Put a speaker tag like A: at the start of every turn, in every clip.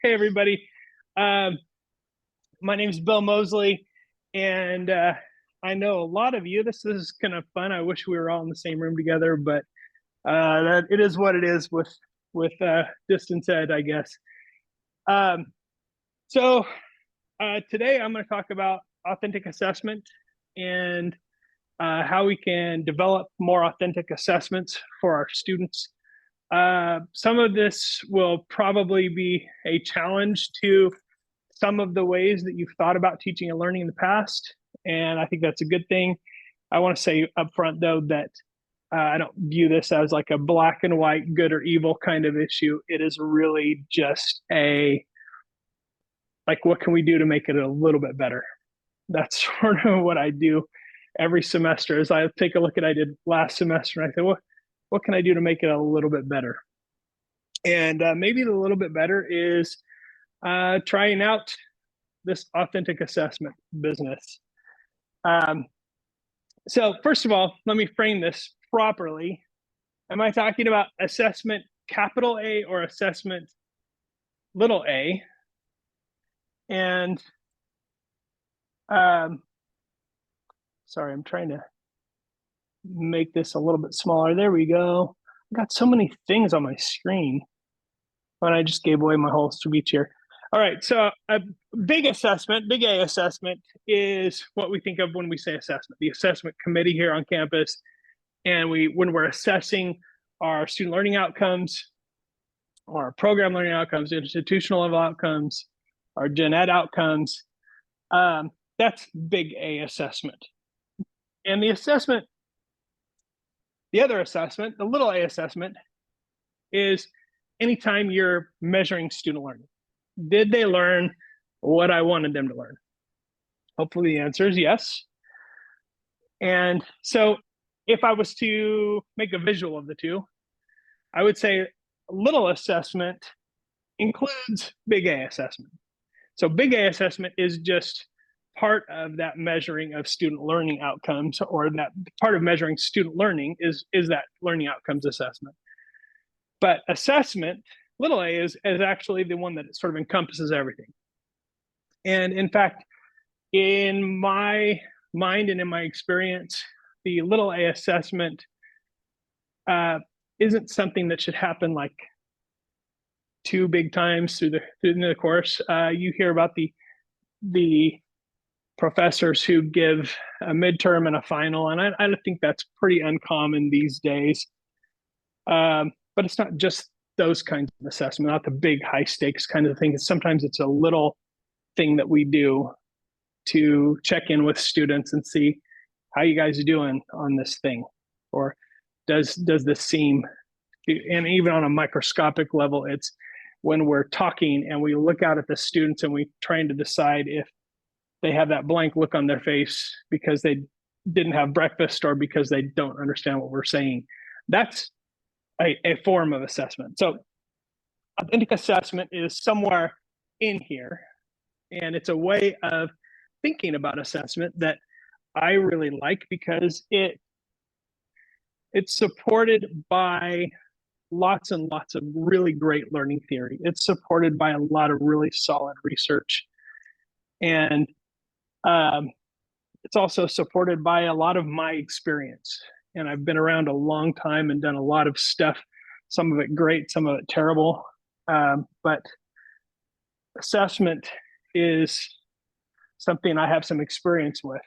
A: Hey, everybody. Um, my name is Bill Mosley, and I know a lot of you. This is kind of fun. I wish we were all in the same room together, but that it is what it is with distance ed, I guess. Um, so today I'm going to talk about authentic assessment and how we can develop more authentic assessments for our students. Some of this will probably be a challenge to some of the ways that you've thought about teaching and learning in the past, and I think that's a good thing. I want to say up front, though, that I don't view this as like a black and white, good or evil kind of issue. It is really just like, what can we do to make it a little bit better? That's sort of what I do every semester. Is I take a look at what I did last semester, and I say, what can I do to make it a little bit better? And maybe the little bit better is trying out this authentic assessment business. Um, so first of all, let me frame this properly. Am I talking about assessment capital A or assessment little a? And sorry, I'm trying to make this a little bit smaller. There we go. I got so many things on my screen, and I just gave away my whole speech here. All right, so a big assessment, big A assessment, is what we think of when we say assessment. The assessment committee here on campus, and when we're assessing our student learning outcomes, or our program learning outcomes, institutional level outcomes, our gen ed outcomes, that's big A assessment. And the other assessment, the little a assessment, is anytime you're measuring student learning. Did they learn what I wanted them to learn? Hopefully the answer is yes. And so if I was to make a visual of the two, I would say little assessment includes big A assessment. So big A assessment is just part of that measuring of student learning outcomes, or that part of measuring student learning is that learning outcomes assessment. But assessment, little a, is actually the one that sort of encompasses everything. And in fact, in my mind and in my experience, the little a assessment isn't something that should happen like 2 big times through the course. You hear about the professors who give a midterm and a final, and I think that's pretty uncommon these days. But it's not just those kinds of assessment, not the big high stakes kind of thing. Sometimes it's a little thing that we do to check in with students and see how you guys are doing on this thing, or does this seem, and even on a microscopic level, it's when we're talking and we look out at the students and we trying to decide if they have that blank look on their face because they didn't have breakfast or because they don't understand what we're saying. That's a form of assessment. So authentic assessment is somewhere in here, and it's a way of thinking about assessment that I really like because it's supported by lots and lots of really great learning theory. It's supported by a lot of really solid research. And it's also supported by a lot of my experience. And I've been around a long time and done a lot of stuff, some of it great, some of it terrible. But assessment is something I have some experience with.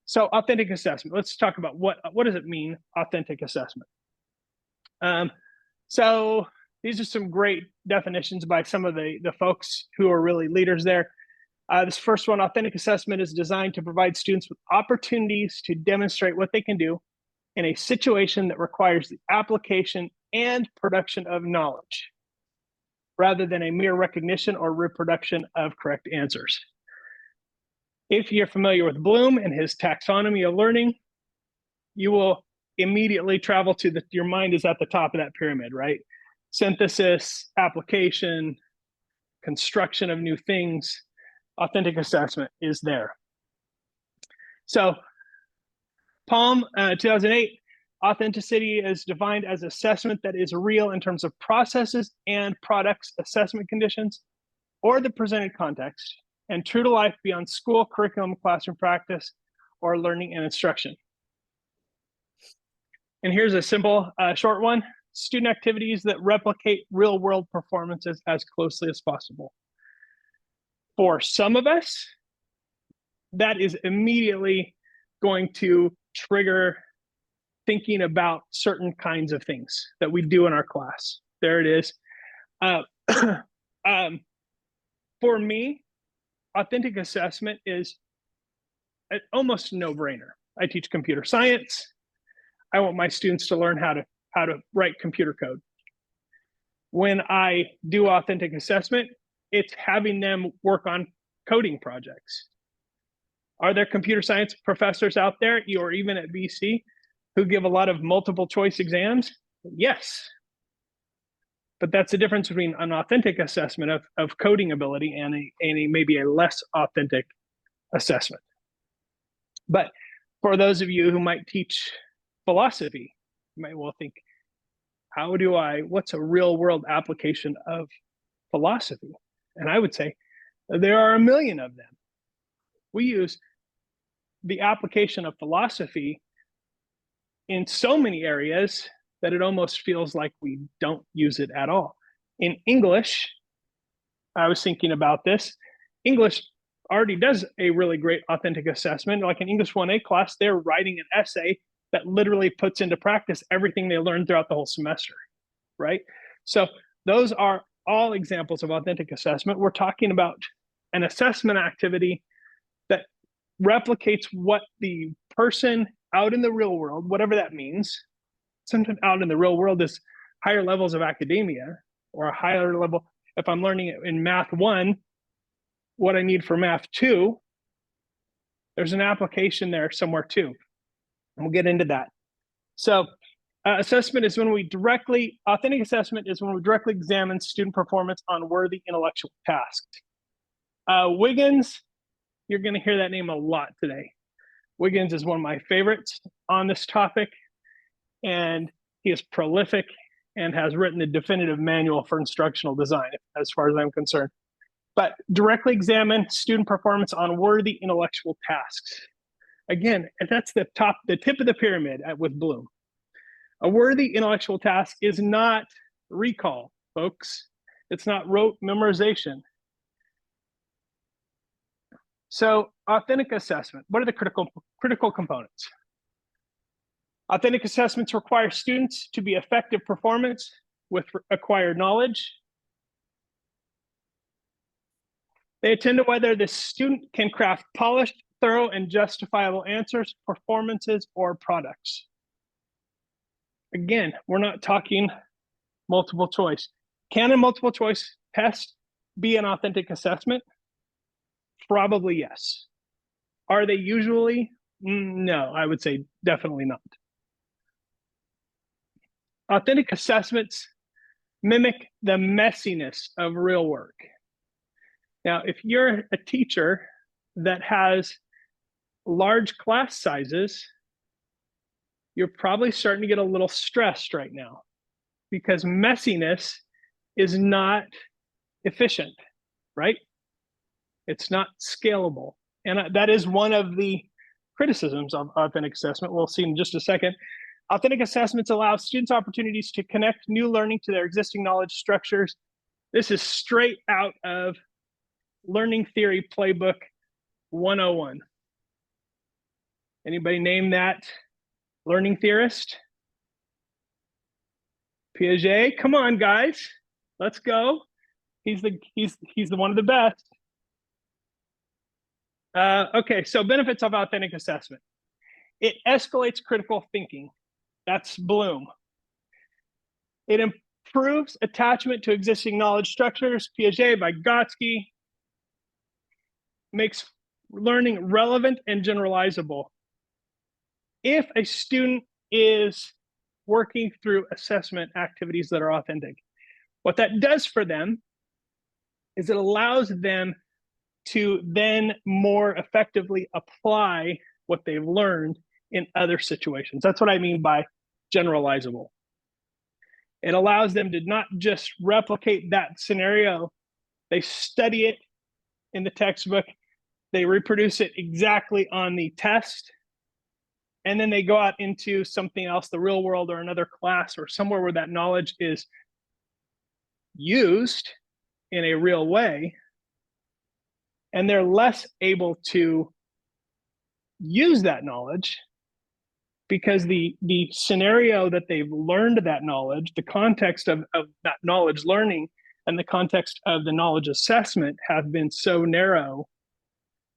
A: So authentic assessment, let's talk about what does it mean, authentic assessment? So these are some great definitions by some of the folks who are really leaders there. This first one, authentic assessment is designed to provide students with opportunities to demonstrate what they can do in a situation that requires the application and production of knowledge, rather than a mere recognition or reproduction of correct answers. If you're familiar with Bloom and his taxonomy of learning, you will immediately travel to your mind is at the top of that pyramid, right? Synthesis, application, construction of new things. Authentic assessment is there. So Palm 2008, authenticity is defined as assessment that is real in terms of processes and products assessment conditions. or the presented context, and true to life beyond school, curriculum, classroom practice, or learning and instruction. And here's a simple, short one: student activities that replicate real-world performances as closely as possible. For some of us, that is immediately going to trigger thinking about certain kinds of things that we do in our class. There it is. For me, authentic assessment is almost a no-brainer. I teach computer science. I want my students to learn how to write computer code. When I do authentic assessment, it's having them work on coding projects. Are there computer science professors out there, or even at BC, who give a lot of multiple choice exams? Yes. But that's the difference between an authentic assessment of coding ability and maybe a less authentic assessment. But for those of you who might teach philosophy, you might well think, what's a real world application of philosophy? And I would say there are a million of them. We use the application of philosophy in so many areas that it almost feels like we don't use it at all. In English, I was thinking about this. English already does a really great authentic assessment. Like in English 1A class, they're writing an essay that literally puts into practice everything they learned throughout the whole semester, right? So those are all examples of authentic assessment. We're talking about an assessment activity that replicates what the person out in the real world, whatever that means. Sometimes out in the real world is higher levels of academia, or a higher level. If I'm learning it in math 1, what I need for math 2, there's an application there somewhere too. And we'll get into that. So assessment is when authentic assessment is when we directly examine student performance on worthy intellectual tasks. Wiggins, you're going to hear that name a lot today. Wiggins is one of my favorites on this topic, and he is prolific and has written the definitive manual for instructional design, as far as I'm concerned. But directly examine student performance on worthy intellectual tasks. Again, that's the tip of the pyramid with Bloom. A worthy intellectual task is not recall, folks. It's not rote memorization. So authentic assessment, what are the critical components? Authentic assessments require students to be effective performance with acquired knowledge. They attend to whether the student can craft polished, thorough, and justifiable answers, performances, or products. Again, we're not talking multiple choice. Can a multiple choice test be an authentic assessment? Probably yes. Are they usually? No, I would say definitely not. Authentic assessments mimic the messiness of real work. Now, if you're a teacher that has large class sizes, you're probably starting to get a little stressed right now, because messiness is not efficient, right? It's not scalable. And that is one of the criticisms of authentic assessment. We'll see in just a second. Authentic assessments allow students opportunities to connect new learning to their existing knowledge structures. This is straight out of Learning Theory Playbook 101. Anybody name that learning theorist? Piaget? Come on, guys. Let's go. He's the one of the best. Okay, so benefits of authentic assessment. It escalates critical thinking. That's Bloom. It improves attachment to existing knowledge structures. Piaget, Vygotsky. Makes learning relevant and generalizable. If a student is working through assessment activities that are authentic, what that does for them is it allows them to then more effectively apply what they've learned in other situations. That's what I mean by generalizable. It allows them to not just replicate that scenario They study it in the textbook. They reproduce it exactly on the test. And then they go out into something else, the real world or another class or somewhere where that knowledge is used in a real way. And they're less able to use that knowledge because the scenario that they've learned that knowledge, the context of that knowledge learning and the context of the knowledge assessment have been so narrow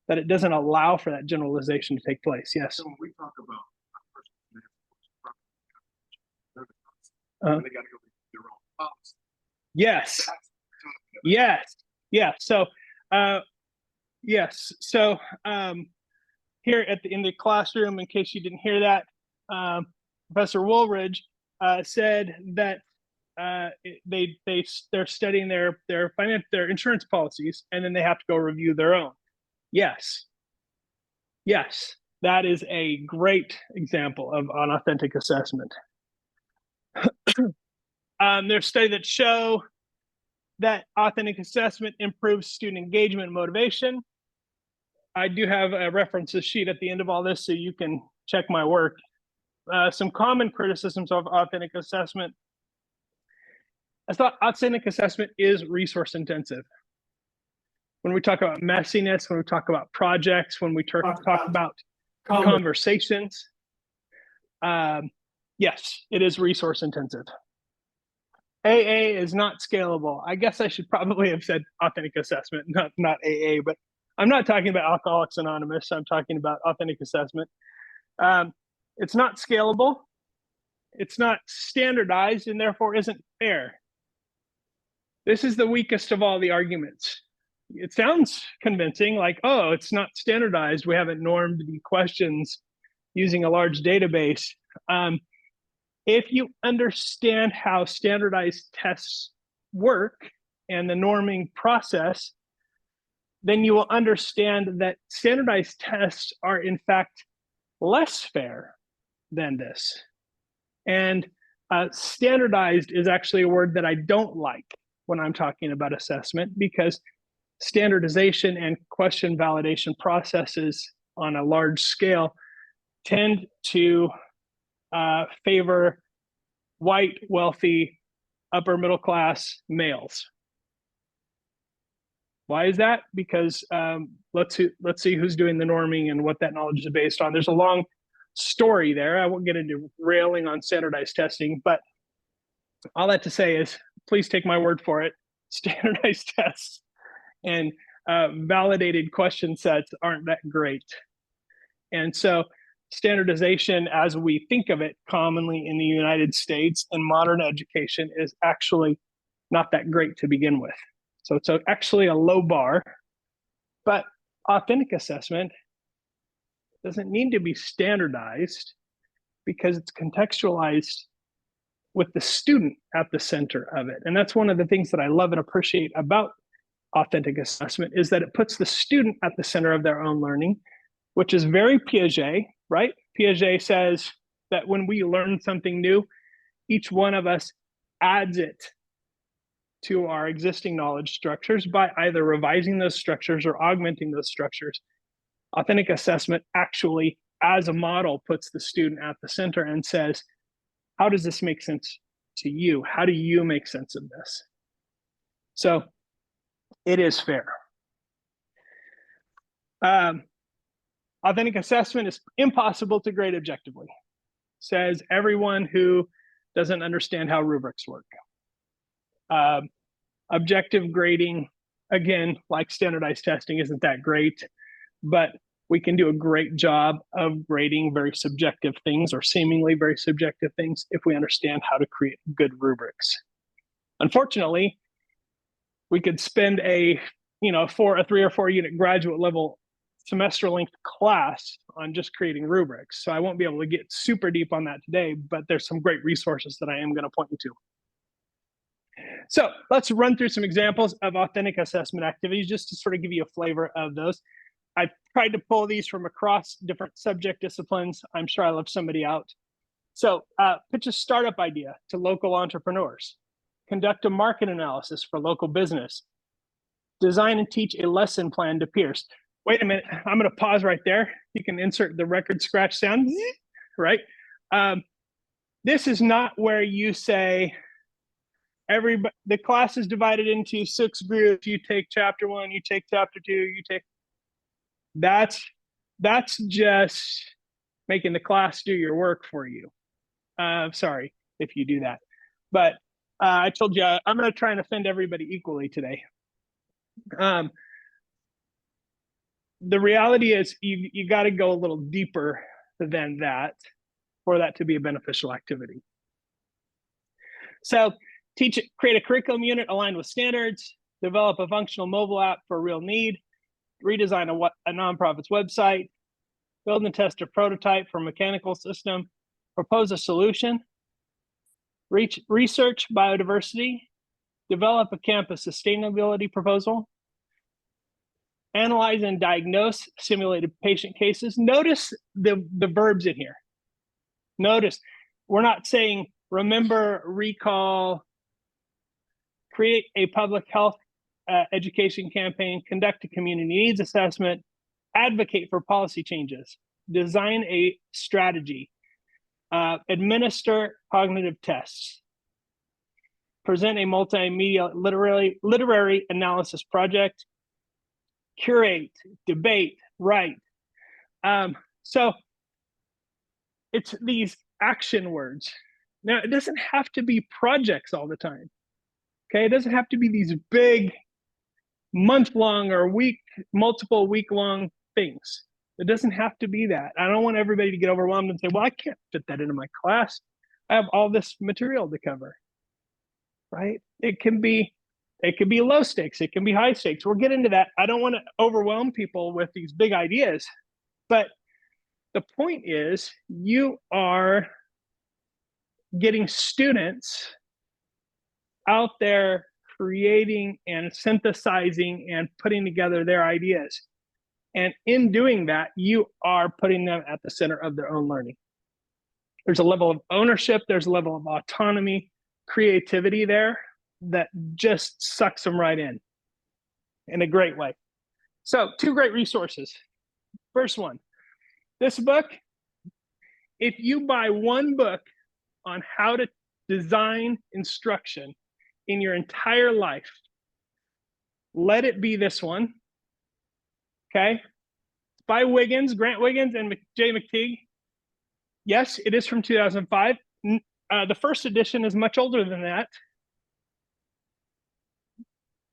A: that it doesn't allow for that generalization to take place. Yes.
B: So when we talk about they got to go their own policy.
A: Yes. Yes. Yeah. So, yes. So, here in the classroom, in case you didn't hear that, Professor Woolridge said that they're studying their insurance policies, and then they have to go review their own. Yes, that is a great example of an authentic assessment. There's studies that show that authentic assessment improves student engagement and motivation. I do have a references sheet at the end of all this, so you can check my work. Some common criticisms of authentic assessment. I thought authentic assessment is resource intensive. When we talk about messiness, when we talk about projects, when we talk about conversations, yes, it is resource intensive. AA is not scalable. I guess I should probably have said authentic assessment, not AA, but I'm not talking about Alcoholics Anonymous. I'm talking about authentic assessment. It's not scalable. It's not standardized and therefore isn't fair. This is the weakest of all the arguments. It sounds convincing, like, oh, it's not standardized. We haven't normed the questions using a large database. If you understand how standardized tests work and the norming process, then you will understand that standardized tests are in fact less fair than this. And standardized is actually a word that I don't like when I'm talking about assessment, because standardization and question validation processes on a large scale tend to favor white, wealthy, upper middle class males. Why is that? Because let's see who's doing the norming and what that knowledge is based on. There's a long story there. I won't get into railing on standardized testing, but all that to say is, please take my word for it. Standardized tests and validated question sets aren't that great. And so standardization, as we think of it commonly in the United States in modern education, is actually not that great to begin with. So it's actually a low bar, but authentic assessment doesn't need to be standardized because it's contextualized with the student at the center of it. And that's one of the things that I love and appreciate about authentic assessment, is that it puts the student at the center of their own learning, which is very Piaget, right? Piaget says that when we learn something new, each one of us adds it to our existing knowledge structures by either revising those structures or augmenting those structures. Authentic assessment actually, as a model, puts the student at the center and says, how does this make sense to you? How do you make sense of this? So it is fair. Authentic assessment is impossible to grade objectively, says everyone who doesn't understand how rubrics work. Objective grading, again, like standardized testing, isn't that great, but we can do a great job of grading very subjective things or seemingly very subjective things if we understand how to create good rubrics. Unfortunately, we could spend a 3 or 4 unit graduate level semester length class on just creating rubrics. So I won't be able to get super deep on that today, but there's some great resources that I am going to point you to. So let's run through some examples of authentic assessment activities just to sort of give you a flavor of those. I tried to pull these from across different subject disciplines. I'm sure I left somebody out. So pitch a startup idea to local entrepreneurs. Conduct a market analysis for local business. Design and teach a lesson plan to peers. Wait a minute, I'm going to pause right there. You can insert the record scratch sound, right? This is not where you say, everybody, the class is divided into 6 groups. You take chapter 1, you take chapter 2, you take. That's just making the class do your work for you. Sorry if you do that, but I told you I'm going to try and offend everybody equally today. The reality is you got to go a little deeper than that for that to be a beneficial activity. So create a curriculum unit aligned with standards, develop a functional mobile app for real need, redesign a nonprofit's website, build and test a prototype for a mechanical system, propose a solution, research biodiversity, develop a campus sustainability proposal, analyze and diagnose simulated patient cases. Notice the verbs in here. Notice we're not saying remember, recall, create a public health education campaign, conduct a community needs assessment, advocate for policy changes, design a strategy, administer cognitive tests, present a multimedia literary analysis project, curate, debate, write. So it's these action words. Now, it doesn't have to be projects all the time. Okay, it doesn't have to be these big month-long or multiple week-long things. It doesn't have to be that. I don't want everybody to get overwhelmed and say, well, I can't fit that into my class. I have all this material to cover, right? It can be low stakes. It can be high stakes. We'll get into that. I don't want to overwhelm people with these big ideas, but the point is you are getting students out there creating and synthesizing and putting together their ideas. And in doing that, you are putting them at the center of their own learning. There's a level of ownership, there's a level of autonomy, creativity there that just sucks them right in a great way. So 2 great resources. First one, this book. If you buy one book on how to design instruction in your entire life, let it be this one. Okay, it's by Grant Wiggins and Jay McTeague. Yes, it is from 2005. The first edition is much older than that.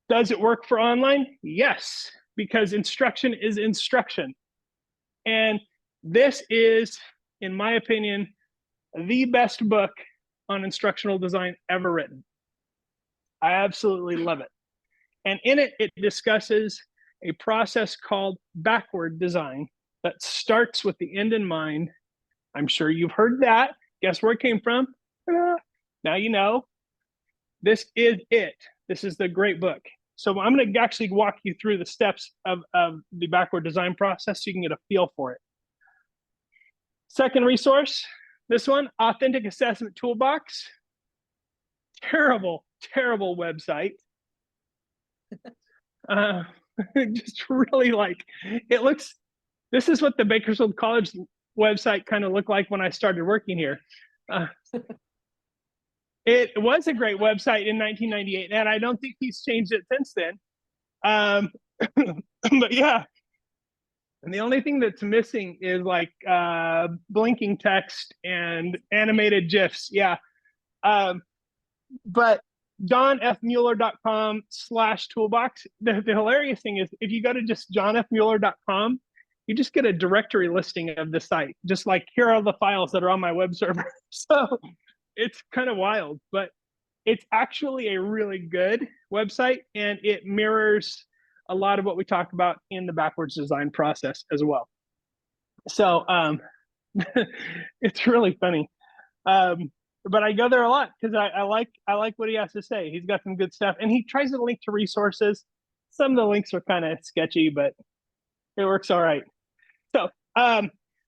A: Does it work for online? Yes, because instruction is instruction. And this is, in my opinion, the best book on instructional design ever written. I absolutely love it. And in it, it discusses a process called backward design that starts with the end in mind. I'm sure you've heard that. Guess where it came from? Now you know. This is it. This is the great book. So I'm going to actually walk you through the steps of the backward design process so you can get a feel for it. Second resource, this one, Authentic Assessment Toolbox. Terrible website. Just really it looks, this is what the Bakersfield College website kind of looked like when I started working here. It was a great website in 1998, and I don't think he's changed it since then. But yeah, and the only thing that's missing is blinking text and animated GIFs. Yeah. But johnfmueller.com/toolbox. The hilarious thing is if you go to just johnfmueller.com, you just get a directory listing of the site, just like here are the files that are on my web server. So it's kind of wild, but it's actually a really good website, and it mirrors a lot of what we talked about in the backwards design process as well. So it's really funny. But I go there a lot because I like what he has to say. He's got some good stuff, and he tries to link to resources. Some of the links are kind of sketchy, but it works all right. So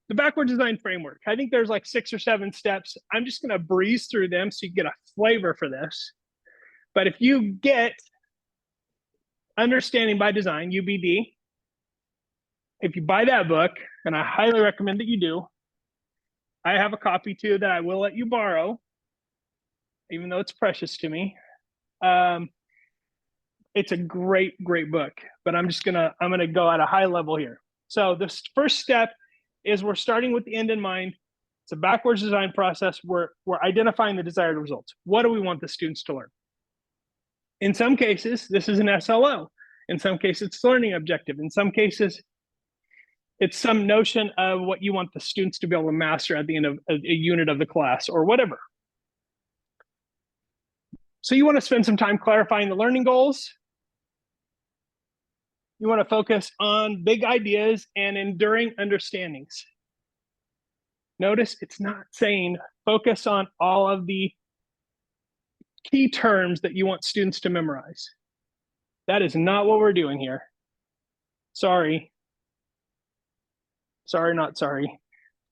A: the backward design framework, I think there's 6 or 7 steps. I'm just going to breeze through them so you get a flavor for this. But if you get Understanding by Design, UBD. If you buy that book, and I highly recommend that you do, I have a copy too that I will let you borrow, even though it's precious to me. It's a great book, but I'm gonna go at a high level here. So the first step is we're starting with the end in mind. It's a backwards design process. We're identifying the desired results. What do we want the students to learn? In some cases, this is an SLO. In some cases, it's learning objective. In some cases, it's some notion of what you want the students to be able to master at the end of a unit of the class or whatever. So you want to spend some time clarifying the learning goals. You want to focus on big ideas and enduring understandings. Notice it's not saying focus on all of the key terms that you want students to memorize. That is not what we're doing here. Sorry. Sorry, not sorry.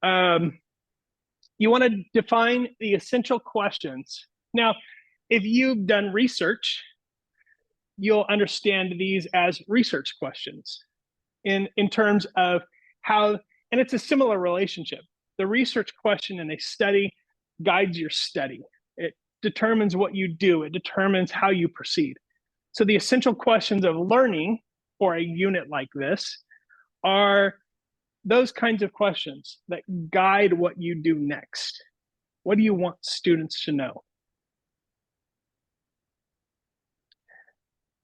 A: You want to define the essential questions. Now, if you've done research, you'll understand these as research questions in terms of how, and it's a similar relationship. The research question in a study guides your study. It determines what you do. It determines how you proceed. So the essential questions of learning for a unit like this are those kinds of questions that guide what you do next. What do you want students to know?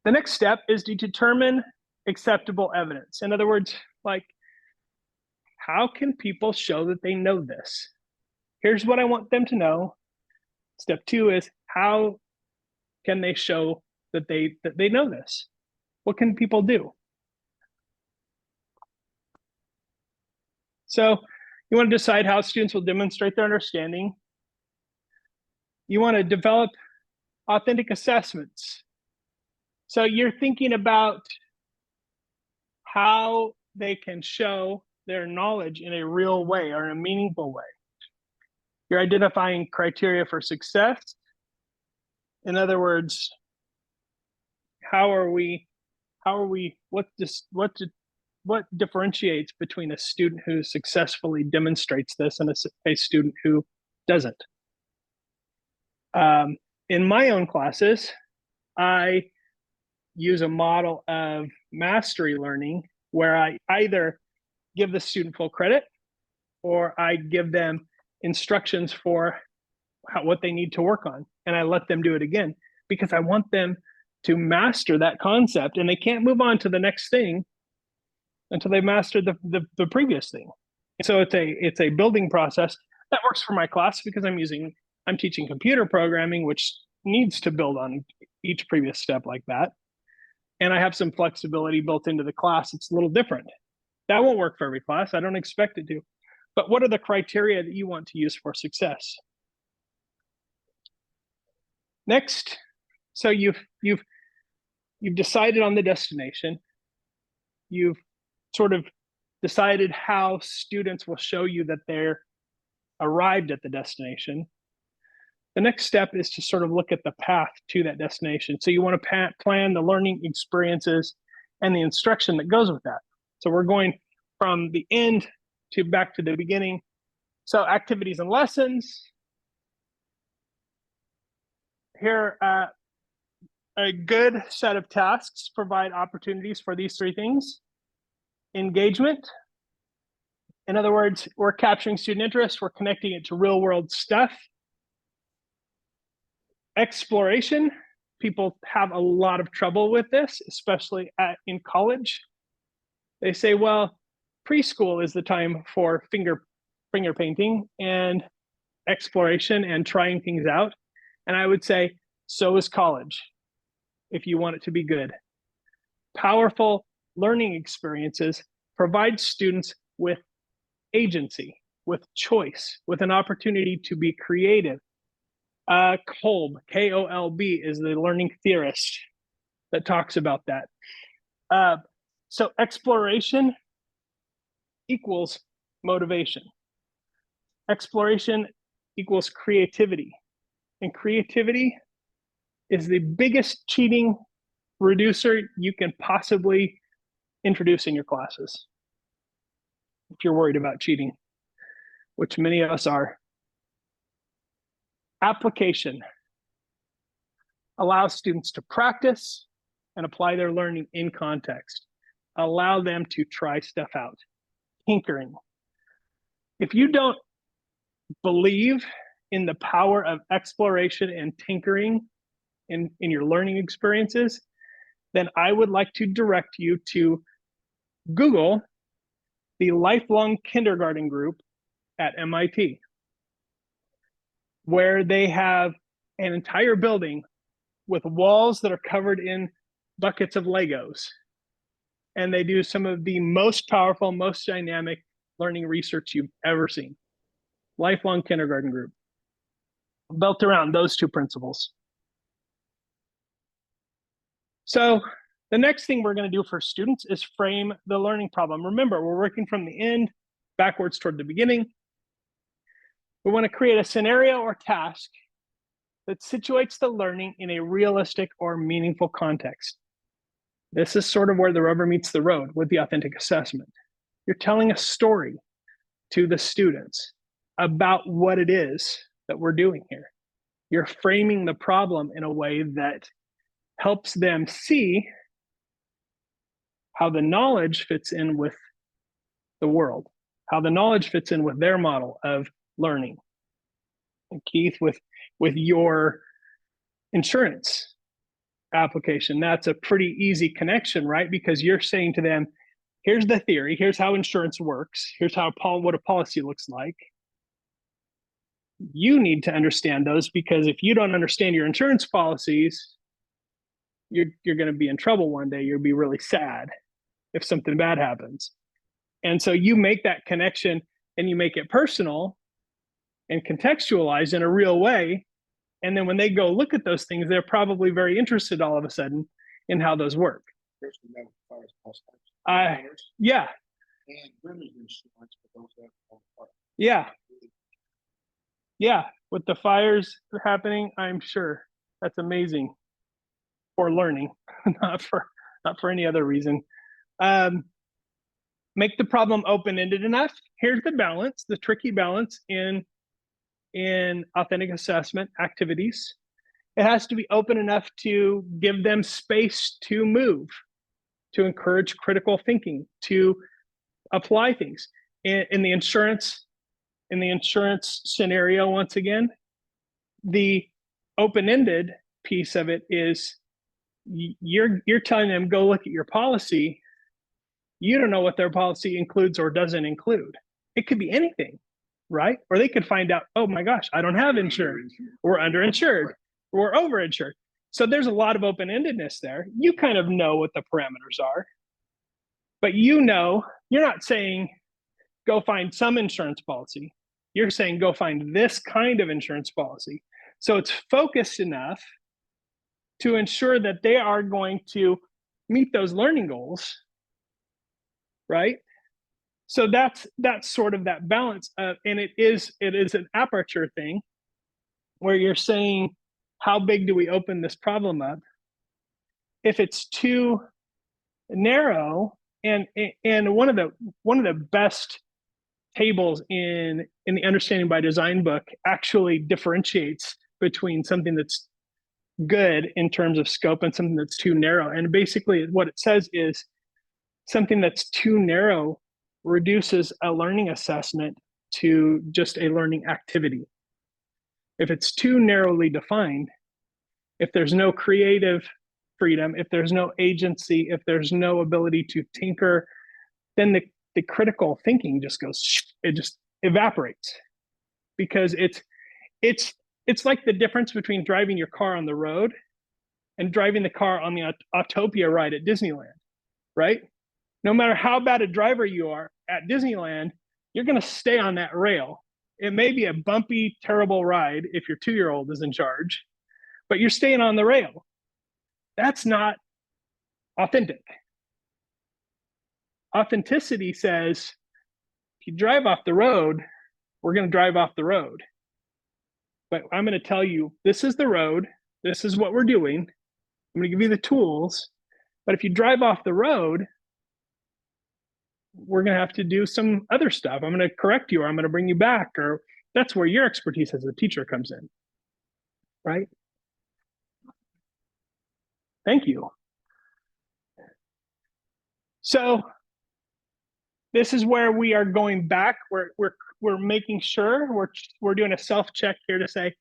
A: The next step is to determine acceptable evidence. In other words, like, how can people show that they know this? Here's what I want them to know. Step 2 is how can they show that they know this? What can people do? So you want to decide how students will demonstrate their understanding. You want to develop authentic assessments. So you're thinking about how they can show their knowledge in a real way or in a meaningful way. You're identifying criteria for success. In other words, what differentiates between a student who successfully demonstrates this and a student who doesn't? In my own classes, I use a model of mastery learning where I either give the student full credit or I give them instructions for what they need to work on, and I let them do it again because I want them to master that concept, and they can't move on to the next thing until they master the previous thing. So it's a building process that works for my class because I'm teaching computer programming, which needs to build on each previous step like that. And I have some flexibility built into the class. It's a little different. That won't work for every class. I don't expect it to. But what are the criteria that you want to use for success? Next, so you've decided on the destination. You've sort of decided how students will show you that they're arrived at the destination. The next step is to sort of look at the path to that destination. So you want to plan the learning experiences and the instruction that goes with that. So we're going from the end to back to the beginning. So activities and lessons. Here, a good set of tasks provide opportunities for these 3 things. Engagement. In other words, we're capturing student interest. We're connecting it to real world stuff. Exploration. People have a lot of trouble with this, especially in college. They say, well, preschool is the time for finger painting and exploration and trying things out. And I would say, so is college, if you want it to be good. Powerful learning experiences provide students with agency, with choice, with an opportunity to be creative. Kolb, K-O-L-B, is the learning theorist that talks about that. So exploration equals motivation. Exploration equals creativity. And creativity is the biggest cheating reducer you can possibly introduce in your classes if you're worried about cheating, which many of us are. Application allows students to practice and apply their learning in context. Allow them to try stuff out. Tinkering. If you don't believe in the power of exploration and tinkering in your learning experiences, then I would like to direct you to Google the Lifelong Kindergarten Group at MIT, where they have an entire building with walls that are covered in buckets of Legos. And they do some of the most powerful, most dynamic learning research you've ever seen. Lifelong Kindergarten Group, built around those two principles. So the next thing we're going to do for students is frame the learning problem. Remember, we're working from the end backwards toward the beginning. We want to create a scenario or task that situates the learning in a realistic or meaningful context. This is sort of where the rubber meets the road with the authentic assessment. You're telling a story to the students about what it is that we're doing here. You're framing the problem in a way that helps them see how the knowledge fits in with the world, how the knowledge fits in with their model of learning. And Keith, with your insurance application, that's a pretty easy connection, right? Because you're saying to them, here's the theory, here's how insurance works, here's how what a policy looks like. You need to understand those, because if you don't understand your insurance policies, you're going to be in trouble one day. You'll be really sad if something bad happens. And so you make that connection and you make it personal and contextualized in a real way. And then when they go look at those things, they're probably very interested all of a sudden in how those work. Yeah.
B: And women's insurance for those that are.
A: Yeah. Yeah. With the fires happening, I'm sure that's amazing for learning, not for any other reason. Make the problem open-ended enough. Here's the balance, the tricky balance in authentic assessment activities. It has to be open enough to give them space to move, to encourage critical thinking, to apply things. In the insurance scenario, once again, the open-ended piece of it is you're telling them, go look at your policy. You don't know what their policy includes or doesn't include. It could be anything, right? Or they could find out, oh my gosh, I don't have insurance. We're underinsured. We're overinsured. So there's a lot of open-endedness there. You kind of know what the parameters are, but you're not saying go find some insurance policy. You're saying go find this kind of insurance policy. So it's focused enough to ensure that they are going to meet those learning goals, right? So that's sort of that balance, and it is an aperture thing, where you're saying, how big do we open this problem up? If it's too narrow, and one of the best tables in the Understanding by Design book actually differentiates between something that's good in terms of scope and something that's too narrow. And basically what it says is something that's too narrow reduces a learning assessment to just a learning activity. If it's too narrowly defined, if there's no creative freedom, if there's no agency, if there's no ability to tinker, then the critical thinking just it just evaporates, because it's like the difference between driving your car on the road and driving the car on the Autopia ride at Disneyland, right? No matter how bad a driver you are at Disneyland, you're going to stay on that rail. It may be a bumpy, terrible ride if your 2-year-old is in charge, but you're staying on the rail. That's not authentic. Authenticity says, if you drive off the road, we're going to drive off the road. But I'm going to tell you, this is the road. This is what we're doing. I'm going to give you the tools, but if you drive off the road, we're going to have to do some other stuff. I'm going to correct you, or I'm going to bring you back, or that's where your expertise as a teacher comes in, right? Thank you. So this is where we are going back. We're making sure we're doing a self-check here to say,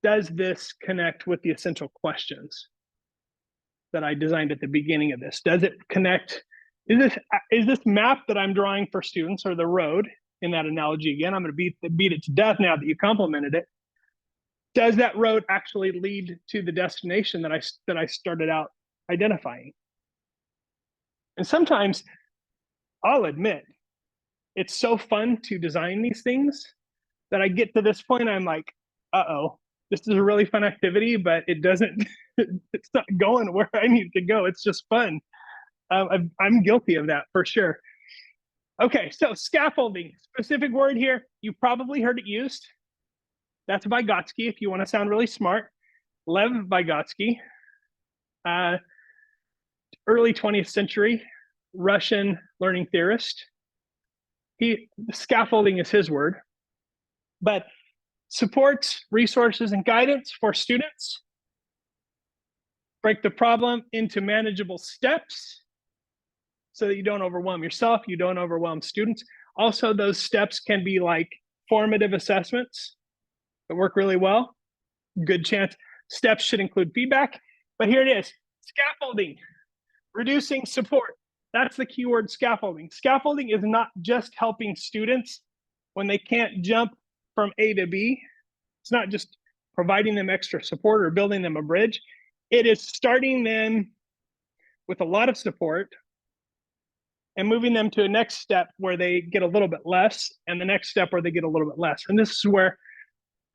A: does this connect with the essential questions that I designed at the beginning of this? Does it connect? Is this map that I'm drawing for students, or the road in that analogy again? I'm going to beat it to death now that you complimented it. Does that road actually lead to the destination that I started out identifying? And sometimes, I'll admit, it's so fun to design these things that I get to this point, I'm like, uh-oh, this is a really fun activity, but it doesn't, it's not going where I need to go. It's just fun. I'm guilty of that for sure. Okay, so scaffolding, specific word here. You've probably heard it used. That's Vygotsky, if you want to sound really smart. Lev Vygotsky, early 20th century Russian learning theorist. Scaffolding is his word, but supports, resources, and guidance for students. Break the problem into manageable steps so that you don't overwhelm yourself, you don't overwhelm students. Also, those steps can be like formative assessments that work really well. Good chance. Steps should include feedback, but here it is. Scaffolding, reducing support. That's the keyword, scaffolding. Scaffolding is not just helping students when they can't jump from A to B. It's not just providing them extra support or building them a bridge. It is starting them with a lot of support and moving them to a next step where they get a little bit less, and the next step where they get a little bit less. And this is where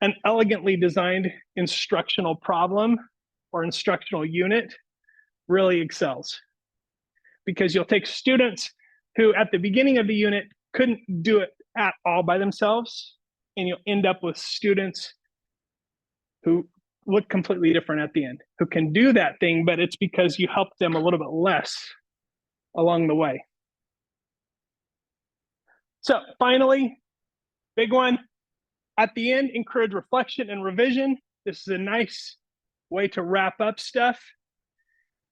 A: an elegantly designed instructional problem or instructional unit really excels. Because you'll take students who at the beginning of the unit couldn't do it at all by themselves, and you'll end up with students who look completely different at the end, who can do that thing, but it's because you helped them a little bit less along the way. So finally, big one, at the end, encourage reflection and revision. This is a nice way to wrap up stuff.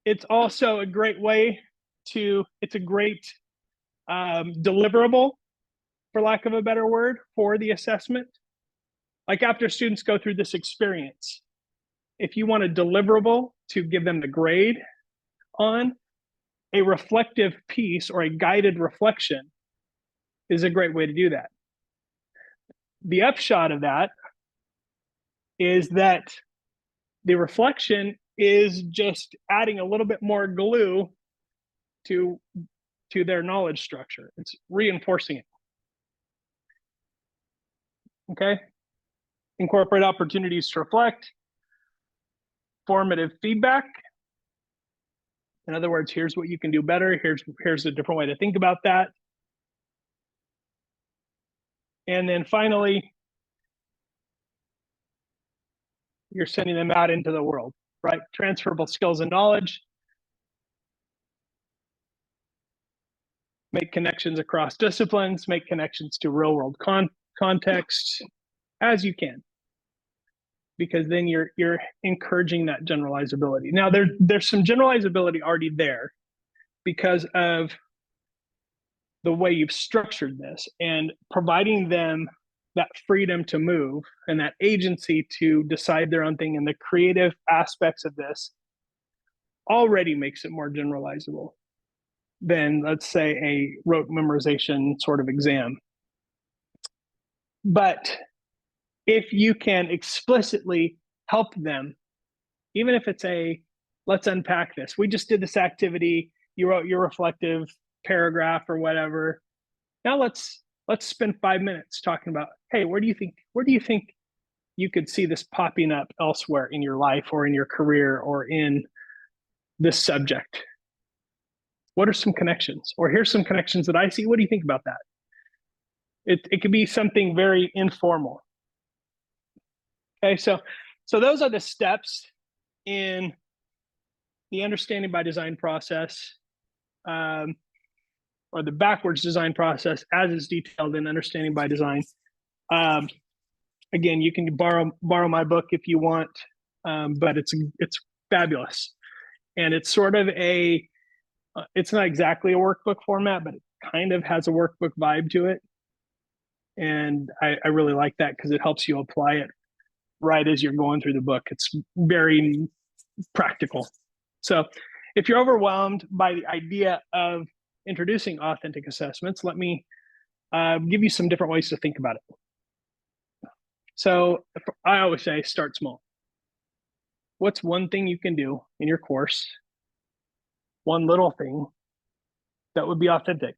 A: It's also a great way it's a great deliverable, for lack of a better word, for the assessment. Like after students go through this experience, if you want a deliverable to give them the grade on, a reflective piece or a guided reflection is a great way to do that. The upshot of that is that the reflection is just adding a little bit more glue to their knowledge structure. It's reinforcing it. Okay? Incorporate opportunities to reflect. Formative feedback. In other words, here's what you can do better. Here's a different way to think about that. And then finally, you're sending them out into the world, right? Transferable skills and knowledge. Make connections across disciplines, make connections to real world context as you can. Because then you're encouraging that generalizability. Now there's some generalizability already there because of the way you've structured this and providing them that freedom to move and that agency to decide their own thing, and the creative aspects of this already makes it more generalizable than, let's say, a rote memorization sort of exam. But if you can explicitly help them, even if it's let's unpack this. We just did this activity. You wrote your reflective paragraph or whatever. Now let's spend 5 minutes talking about, hey, where do you think you could see this popping up elsewhere in your life or in your career or in this subject? What are some connections? Or here's some connections that I see. What do you think about that? It could be something very informal. Okay, so those are the steps in the understanding by design process, or the backwards design process as is detailed in understanding by design. Again, you can borrow my book if you want, but it's fabulous. And it's sort of it's not exactly a workbook format, but it kind of has a workbook vibe to it. And I really like that because it helps you apply it right as you're going through the book. It's very practical. So if you're overwhelmed by the idea of introducing authentic assessments, let me give you some different ways to think about it. So I always say start small. What's one thing you can do in your course, one little thing that would be authentic?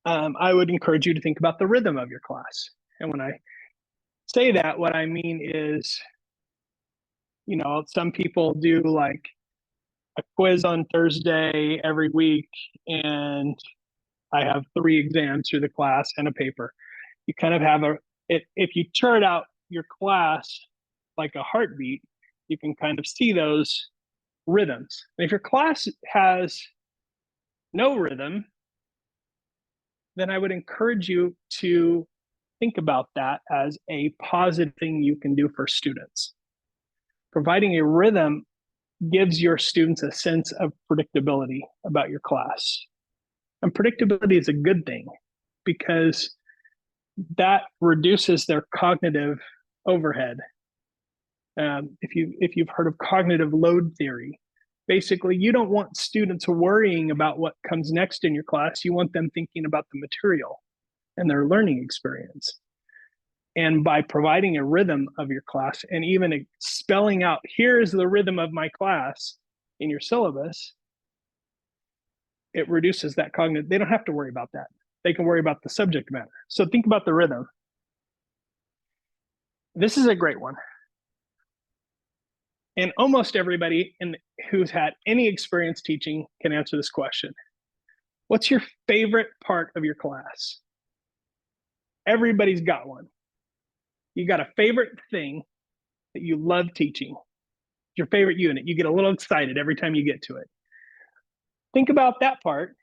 A: I would encourage you to think about the rhythm of your class. And when I say that, what I mean is, you know, some people do like a quiz on Thursday every week, and I have 3 exams through the class and a paper. You kind of have if you chart out your class like a heartbeat, you can kind of see those rhythms. And if your class has no rhythm, then I would encourage you to think about that as a positive thing you can do for students. Providing a rhythm gives your students a sense of predictability about your class. And predictability is a good thing because that reduces their cognitive overhead. If you've heard of cognitive load theory, basically you don't want students worrying about what comes next in your class. You want them thinking about the material and their learning experience. And by providing a rhythm of your class and even spelling out, here's the rhythm of my class in your syllabus, it reduces that cognitive. They don't have to worry about that. They can worry about the subject matter. So think about the rhythm. This is a great one. And almost everybody who's had any experience teaching can answer this question. What's your favorite part of your class? Everybody's got one. You got a favorite thing that you love teaching. Your favorite unit. You get a little excited every time you get to it. Think about that part.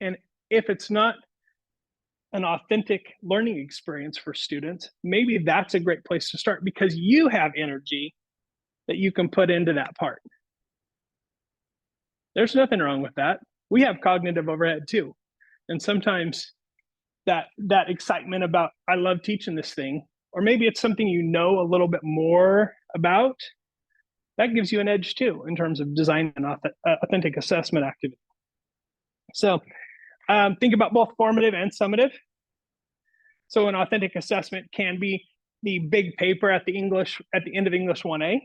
A: And if it's not an authentic learning experience for students, maybe that's a great place to start because you have energy that you can put into that part. There's nothing wrong with that. We have cognitive overhead too. And sometimes that excitement about, I love teaching this thing, or maybe it's something you know a little bit more about, that gives you an edge too in terms of design and authentic assessment activity. So think about both formative and summative. So an authentic assessment can be the big paper at the end of English 1A,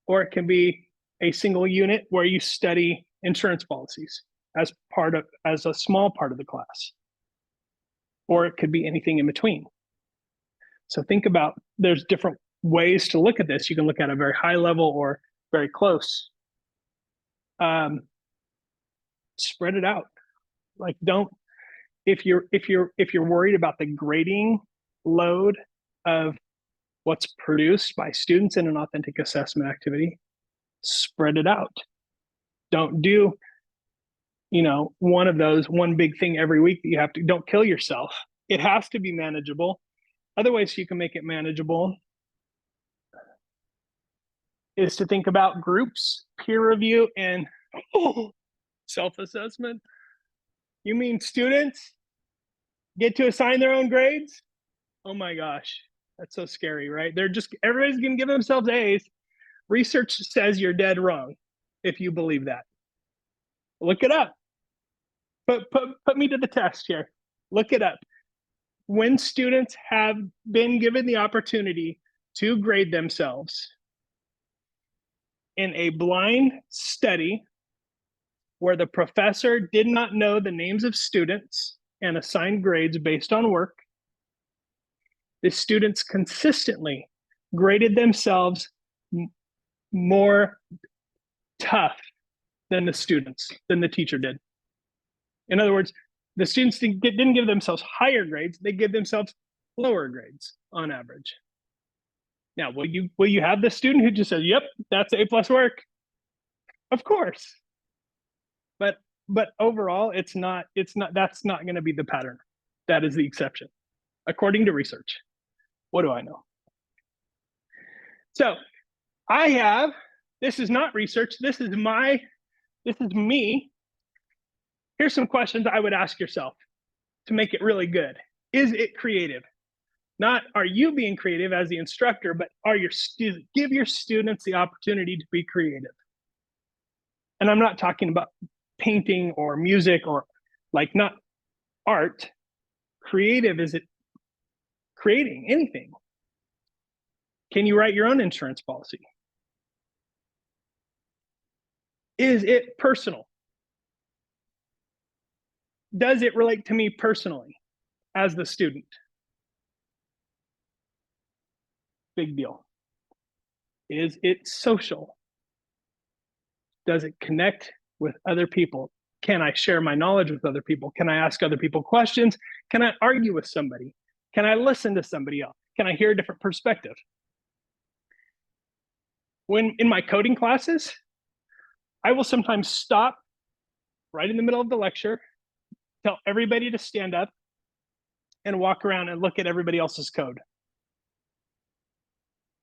A: or it can be a single unit where you study insurance policies as a small part of the class, or it could be anything in between. So think about, there's different ways to look at this. You can look at a very high level or very close. Spread it out. Like if you're worried about the grading load of what's produced by students in an authentic assessment activity, spread it out. Don't do, one big thing every week that don't kill yourself. It has to be manageable. Other ways you can make it manageable is to think about groups, peer review, and self-assessment. You mean students get to assign their own grades? Oh my gosh, that's so scary, right? Everybody's gonna give themselves A's. Research says you're dead wrong if you believe that. Look it up. Put me to the test here. Look it up. When students have been given the opportunity to grade themselves in a blind study where the professor did not know the names of students and assigned grades based on work, the students consistently graded themselves more tough than the teacher did. In other words, the students didn't give themselves higher grades, they give themselves lower grades on average. Now, will you have the student who just says, "Yep, that's A+ work"? Of course. But overall, it's not that's not going to be the pattern. That is the exception, according to research. What do I know? So this is not research. This is me. Here's some questions I would ask yourself to make it really good. Is it creative? Not are you being creative as the instructor, but give your students the opportunity to be creative. And I'm not talking about painting or music or like not art. Creative, is it creating anything? Can you write your own insurance policy? Is it personal? Does it relate to me personally as the student? Big deal. Is it social? Does it connect with other people? Can I share my knowledge with other people? Can I ask other people questions? Can I argue with somebody? Can I listen to somebody else? Can I hear a different perspective? When in my coding classes, I will sometimes stop right in the middle of the lecture, tell everybody to stand up and walk around and look at everybody else's code.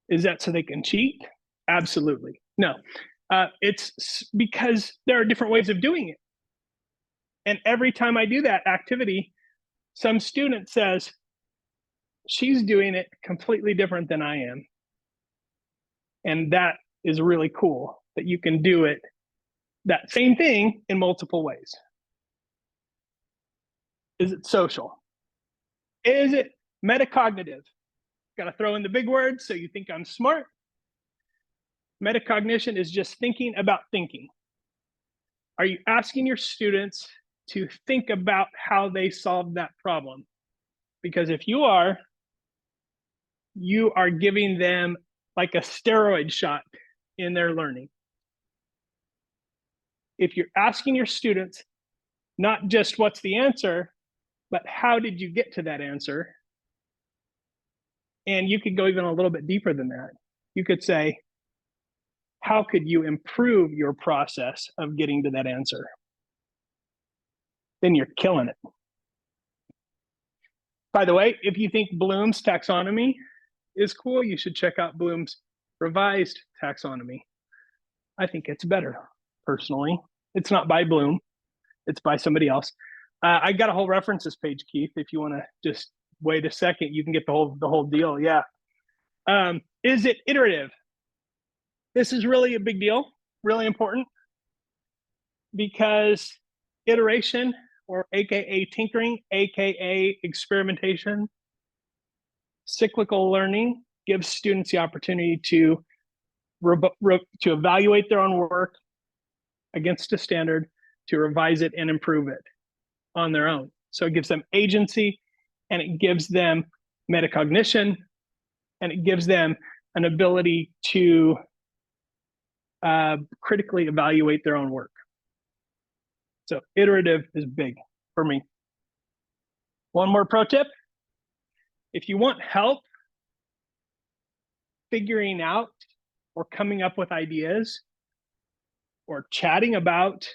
A: Is that so they can cheat? Absolutely. No. It's because there are different ways of doing it. And every time I do that activity, some student says, she's doing it completely different than I am. And that is really cool that you can do it, that same thing in multiple ways. Is it social? Is it metacognitive? Got to throw in the big words so you think I'm smart. Metacognition is just thinking about thinking. Are you asking your students to think about how they solved that problem? Because if you are giving them like a steroid shot in their learning. If you're asking your students not just what's the answer, but how did you get to that answer? And you could go even a little bit deeper than that. You could say, how could you improve your process of getting to that answer? Then you're killing it. By the way, if you think Bloom's taxonomy is cool, you should check out Bloom's revised taxonomy. I think it's better, personally. It's not by Bloom, it's by somebody else. I got a whole references page, Keith. If you want to just wait a second, you can get the whole deal. Yeah. Is it iterative? This is really a big deal, really important, because iteration, or AKA tinkering, AKA experimentation, cyclical learning gives students the opportunity to evaluate their own work against a standard, to revise it and improve it on their own. So it gives them agency, and it gives them metacognition, and it gives them an ability to critically evaluate their own work. So iterative is big for me. One more pro tip. If you want help figuring out or coming up with ideas or chatting about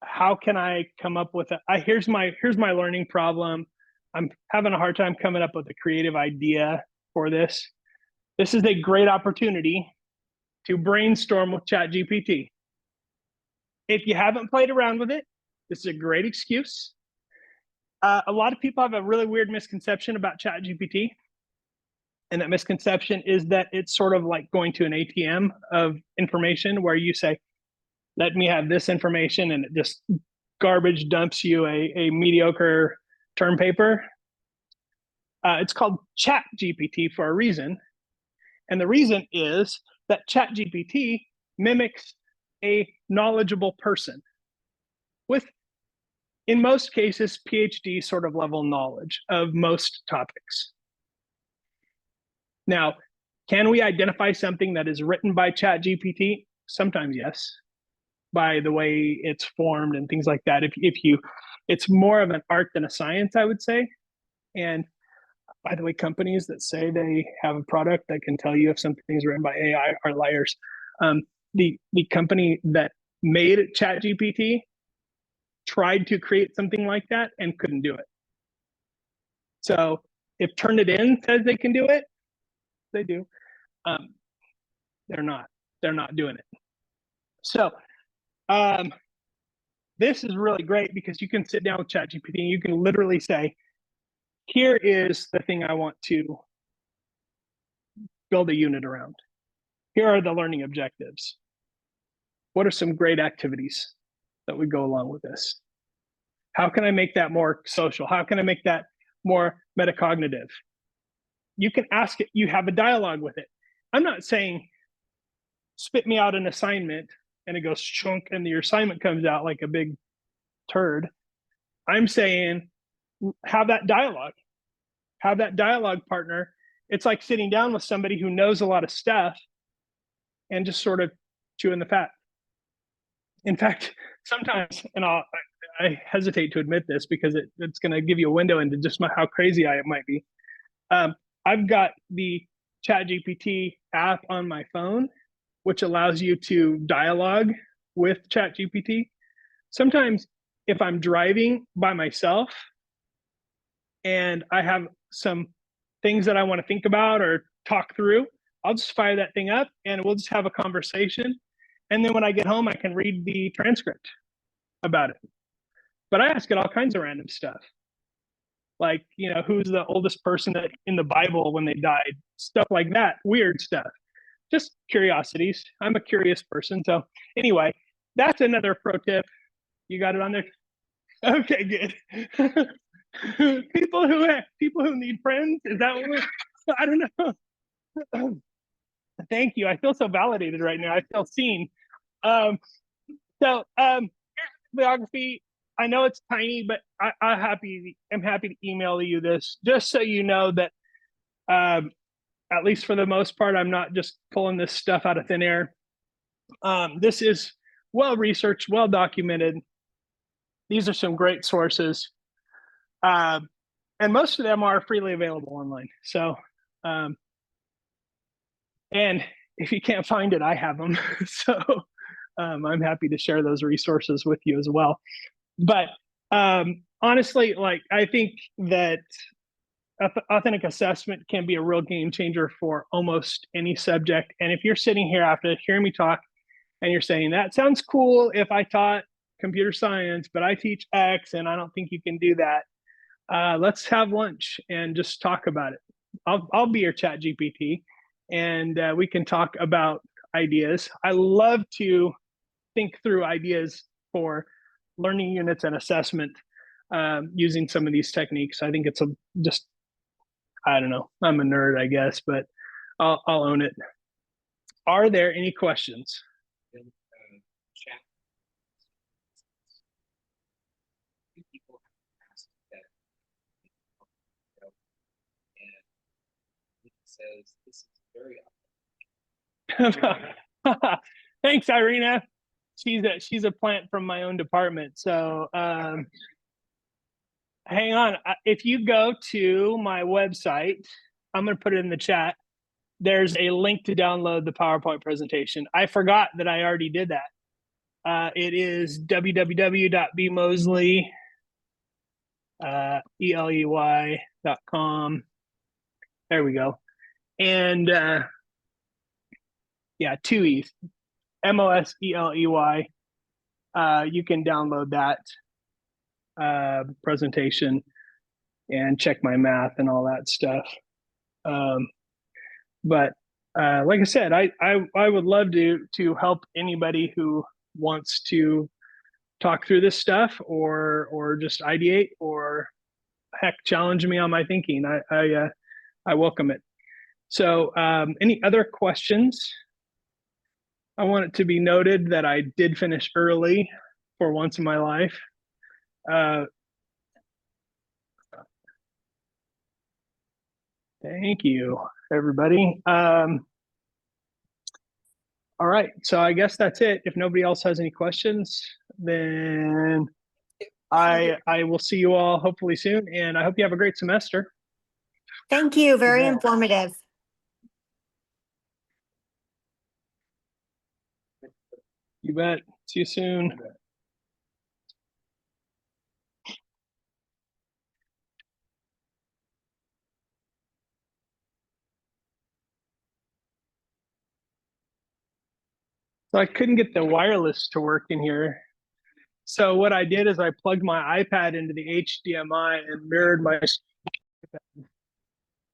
A: how can I come up with here's my learning problem. I'm having a hard time coming up with a creative idea for this. This is a great opportunity to brainstorm with ChatGPT. If you haven't played around with it, this is a great excuse. A lot of people have a really weird misconception about ChatGPT. And that misconception is that it's sort of like going to an ATM of information where you say, let me have this information, and it just garbage dumps you a mediocre term paper. It's called ChatGPT for a reason. And the reason is that ChatGPT mimics a knowledgeable person with, in most cases, PhD sort of level knowledge of most topics. Now, can we identify something that is written by ChatGPT? Sometimes yes, by the way it's formed and things like that. It's more of an art than a science, I would say. And by the way, companies that say they have a product that can tell you if something's written by AI are liars. The company that made ChatGPT tried to create something like that and couldn't do it. So if Turnitin says they can do it, they do. They're not. They're not doing it. So this is really great because you can sit down with ChatGPT and you can literally say, here is the thing I want to build a unit around. Here are the learning objectives. What are some great activities that would go along with this? How can I make that more social? How can I make that more metacognitive? You can ask it, you have a dialogue with it. I'm not saying spit me out an assignment and it goes chunk and your assignment comes out like a big turd. I'm saying have that dialogue. Have that dialogue partner. It's like sitting down with somebody who knows a lot of stuff and just sort of chewing the fat. In fact, sometimes, and I hesitate to admit this because it's going to give you a window into just how crazy I might be. I've got the ChatGPT app on my phone, which allows you to dialogue with ChatGPT. Sometimes if I'm driving by myself and I have some things that I want to think about or talk through, I'll just fire that thing up and we'll just have a conversation. And then when I get home, I can read the transcript about it. But I ask it all kinds of random stuff. Like, who's the oldest person in the Bible when they died? Stuff like that, weird stuff. Just curiosities. I'm a curious person. So anyway, that's another pro tip. You got it on there? Okay, good. people who need friends, is that what we're, I don't know. Thank you. I feel so validated right now. I feel seen. Here's bibliography. I know it's tiny, but I'm happy to email you this just so you know that at least for the most part, I'm not just pulling this stuff out of thin air. This is well researched, well documented. These are some great sources. And most of them are freely available online. So, and if you can't find it, I have them. So I'm happy to share those resources with you as well. But honestly, I think that authentic assessment can be a real game changer for almost any subject. And if you're sitting here after hearing me talk and you're saying, that sounds cool if I taught computer science, but I teach X and I don't think you can do that. Let's have lunch and just talk about it. I'll be your ChatGPT and we can talk about ideas. I love to think through ideas for learning units and assessment using some of these techniques. I think it's I don't know, I'm a nerd, I guess, but I'll own it. Are there any questions?
C: Chat. People have asked that, and it says this is very
A: Thanks, Irina. She's a plant from my own department. So hang on. If you go to my website, I'm going to put it in the chat. There's a link to download the PowerPoint presentation. I forgot that I already did that. It is www.bmosley.com. There we go. And yeah, 2 E's. MOSELEY. You can download that presentation and check my math and all that stuff. But like I said, I would love to help anybody who wants to talk through this stuff or just ideate or heck challenge me on my thinking. I welcome it. So any other questions? I want it to be noted that I did finish early for once in my life. Thank you, everybody. All right, so I guess that's it. If nobody else has any questions, then I will see you all hopefully soon, and I hope you have a great semester.
D: Thank you. Very
A: bet.
D: informative.
A: You bet. See you soon. So I couldn't get the wireless to work in here. So what I did is I plugged my iPad into the HDMI and mirrored my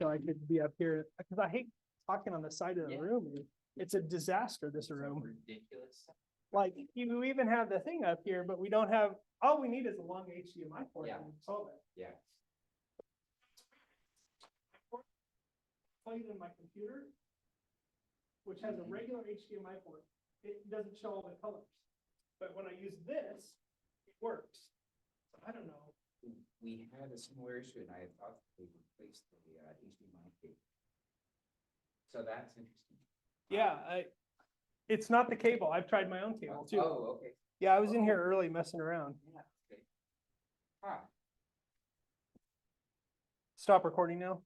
A: so I could be up here because I hate talking on the side of the
C: Yeah.
A: room. It's a disaster, this room.
C: Ridiculous.
A: Like you even have the thing up here, but we don't have, all we need is a long HDMI port
C: Yeah.
A: and we solve it.
C: Yeah.
A: Plug it in my computer, which has a regular HDMI port. It doesn't show all the colors. But when I use this, it works. So I don't know.
C: We had a similar issue and I thought we replaced the HDMI cable. So that's interesting.
A: Yeah, it's not the cable. I've tried my own cable too.
C: Oh, okay.
A: Yeah, I was in here early messing around.
C: Yeah. Okay. Ah,
A: Stop recording now.